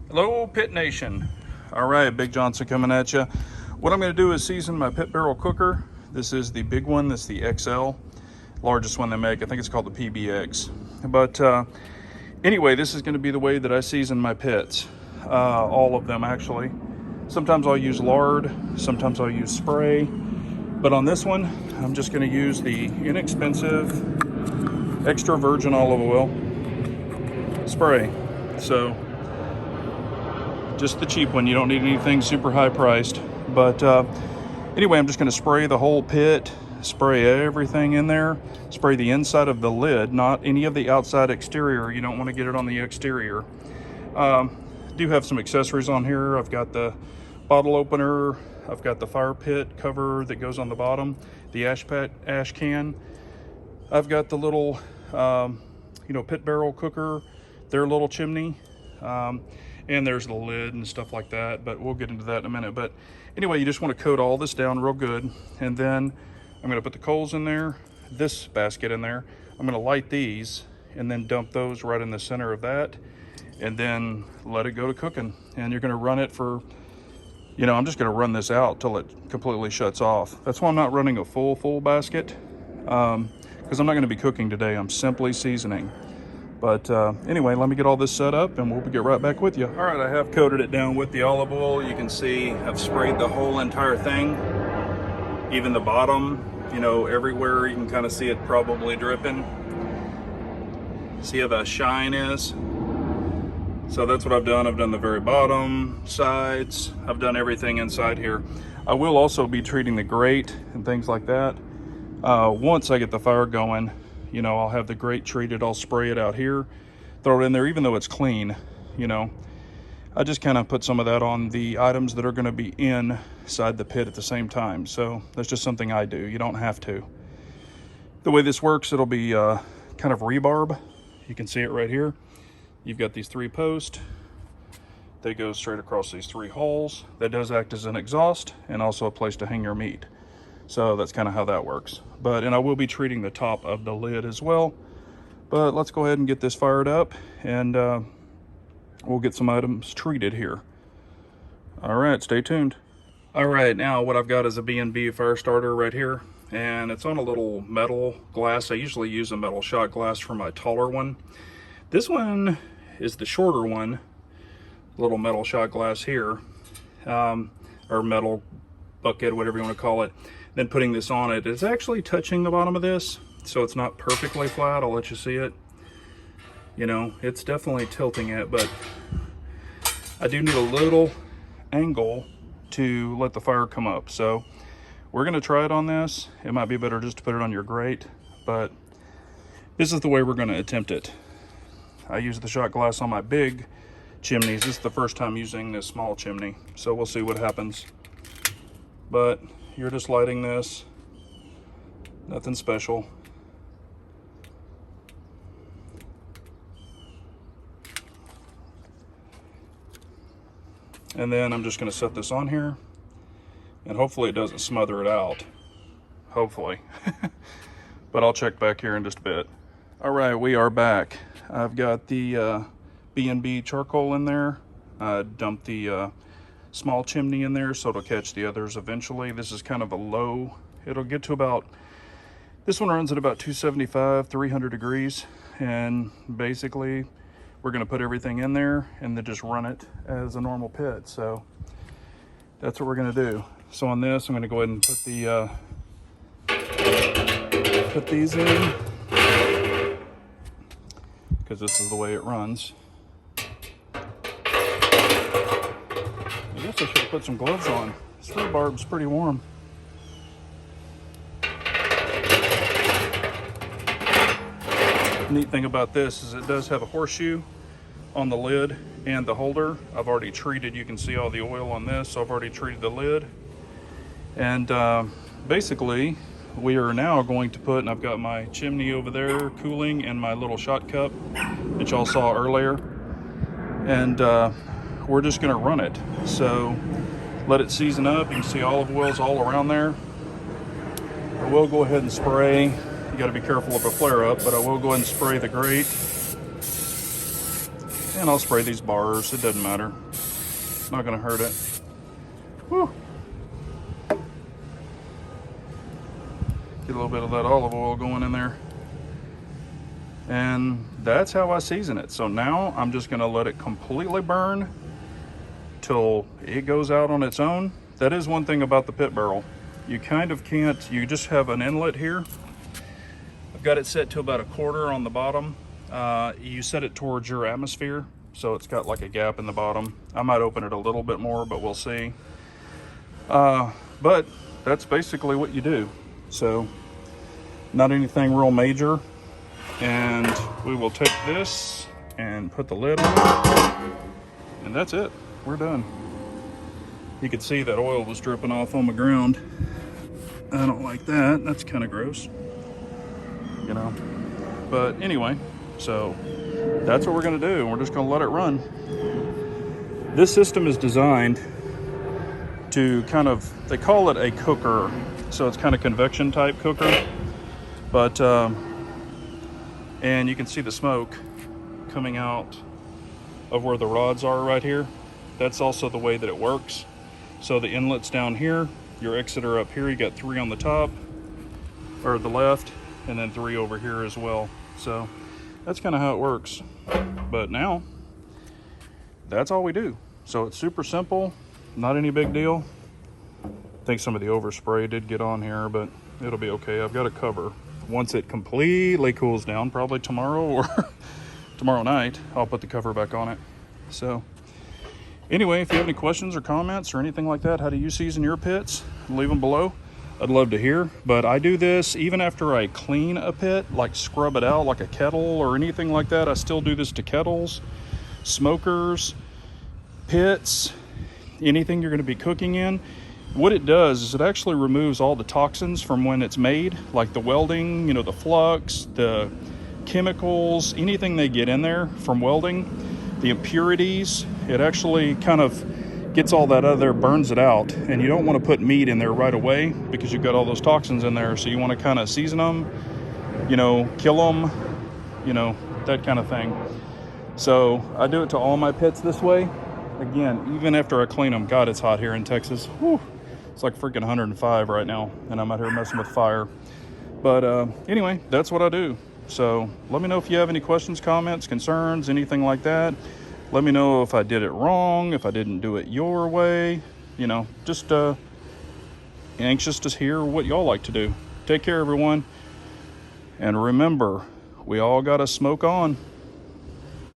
Hello, Pit Nation. All right, Big Johnson coming at you. What I'm going to do is season my pit barrel cooker. This is the big one. This is the XL, largest one they make. I think it's called the PBX. But anyway, this is going to be the way that I season my pits. All of them, actually. Sometimes I'll use lard. Sometimes I'll use spray. But on this one, I'm just going to use the inexpensive extra virgin olive oil spray. So just the cheap one. You don't need anything super high priced. But anyway, I'm just going to spray the whole pit, spray everything in there, spray the inside of the lid, not any of the outside exterior. You don't want to get it on the exterior. Do have some accessories on here. I've got the bottle opener, I've got the fire pit cover that goes on the bottom, the ash can. I've got the little pit barrel cooker, their little chimney, and there's the lid and stuff like that, but we'll get into that in a minute. But anyway, you just want to coat all this down real good, and then I'm going to put the coals in there, this basket in there. I'm going to light these and then dump those right in the center of that, and then let it go to cooking. And you're going to run it for, I'm just going to run this out till it completely shuts off. That's why I'm not running a full basket, because I'm not going to be cooking today. I'm simply seasoning. But anyway, let me get all this set up and we'll get right back with you. All right, I have coated it down with the olive oil. You can see I've sprayed the whole entire thing, even the bottom, everywhere. You can kind of see it probably dripping. See how the shine is? So that's what I've done. I've done the very bottom, sides. I've done everything inside here. I will also be treating the grate and things like that. Once I get the fire going, I'll have the grate treated. I'll spray it out here, throw it in there, even though it's clean. I just kind of put some of that on the items that are going to be inside the pit at the same time. So that's just something I do. You don't have to. The way this works, it'll be kind of rebarb. You can see it right here. You've got these 3 posts. They go straight across these 3 holes. That does act as an exhaust and also a place to hang your meat. So that's kind of how that works. And I will be treating the top of the lid as well. But let's go ahead and get this fired up, and we'll get some items treated here. All right, stay tuned. All right, now what I've got is a B&B fire starter right here, and it's on a little metal glass. I usually use a metal shot glass for my taller one. This one is the shorter one, little metal shot glass here, or metal bucket, whatever you want to call it. Then putting this on it, it's actually touching the bottom of this, so it's not perfectly flat. I'll let you see it. It's definitely tilting it, but I do need a little angle to let the fire come up. So we're gonna try it on this. It might be better just to put it on your grate, but this is the way we're gonna attempt it. I use the shot glass on my big chimneys. This is the first time using this small chimney, so we'll see what happens. But you're just lighting this, nothing special. And then I'm just going to set this on here, and hopefully it doesn't smother it out. Hopefully. But I'll check back here in just a bit. All right, we are back. I've got the B&B charcoal in there. Dumped the small chimney in there so it'll catch the others eventually. This is kind of a low. It'll get to about, this one runs at about 275, 300 degrees. And basically we're gonna put everything in there and then just run it as a normal pit. So that's what we're gonna do. So on this, I'm gonna go ahead and put the, put these in, because this is the way it runs. I guess I should have put some gloves on. This rebarb's pretty warm. Neat thing about this is it does have a horseshoe on the lid and the holder. I've already treated, you can see all the oil on this, so I've already treated the lid. And basically, we are now going to put, and I've got my chimney over there cooling and my little shot cup that y'all saw earlier. And we're just gonna run it. So let it season up. You can see olive oils all around there. I will go ahead and spray. You gotta be careful of a flare up, but I will go ahead and spray the grate. And I'll spray these bars, it doesn't matter. Not gonna hurt it. Whew. Get a little bit of that olive oil going in there. And that's how I season it. So now I'm just gonna let it completely burn till it goes out on its own. That is one thing about the pit barrel. You kind of can't, you just have an inlet here. I've got it set to about 1/4 on the bottom. You set it towards your atmosphere, so it's got like a gap in the bottom. I might open it a little bit more, but we'll see. But that's basically what you do. So not anything real major. And we will take this and put the lid on it. And that's it, we're done. You could see that oil was dripping off on the ground. I don't like that, that's kind of gross, you know. But anyway, so that's what we're gonna do. We're just gonna let it run. This system is designed to kind of, they call it a cooker. So it's kind of convection type cooker. But, and you can see the smoke coming out of where the rods are right here. That's also the way that it works. So the inlet's down here, your exit are up here. You got 3 on the top, or the left, and then 3 over here as well. So that's kind of how it works. But now, that's all we do. So it's super simple, not any big deal. I think some of the overspray did get on here, but it'll be okay. I've got a cover. Once it completely cools down, probably tomorrow or tomorrow night, I'll put the cover back on it. So anyway, if you have any questions or comments or anything like that, how do you season your pits, leave them below. I'd love to hear. But I do this even after I clean a pit, like scrub it out like a kettle or anything like that. I still do this to kettles, smokers, pits, anything you're going to be cooking in. What it does is it actually removes all the toxins from when it's made, like the welding, you know, the flux, the chemicals, anything they get in there from welding, the impurities. It actually kind of gets all that out of there, burns it out. And you don't want to put meat in there right away because you've got all those toxins in there. So you want to kind of season them, you know, kill them, you know, that kind of thing. So I do it to all my pits this way. Again, even after I clean them. God, it's hot here in Texas. Whew. It's like freaking 105 right now, and I'm out here messing with fire. But anyway, that's what I do. So let me know if you have any questions, comments, concerns, anything like that. Let me know if I did it wrong, if I didn't do it your way. You know, just anxious to hear what y'all like to do. Take care, everyone. And remember, we all got to smoke on.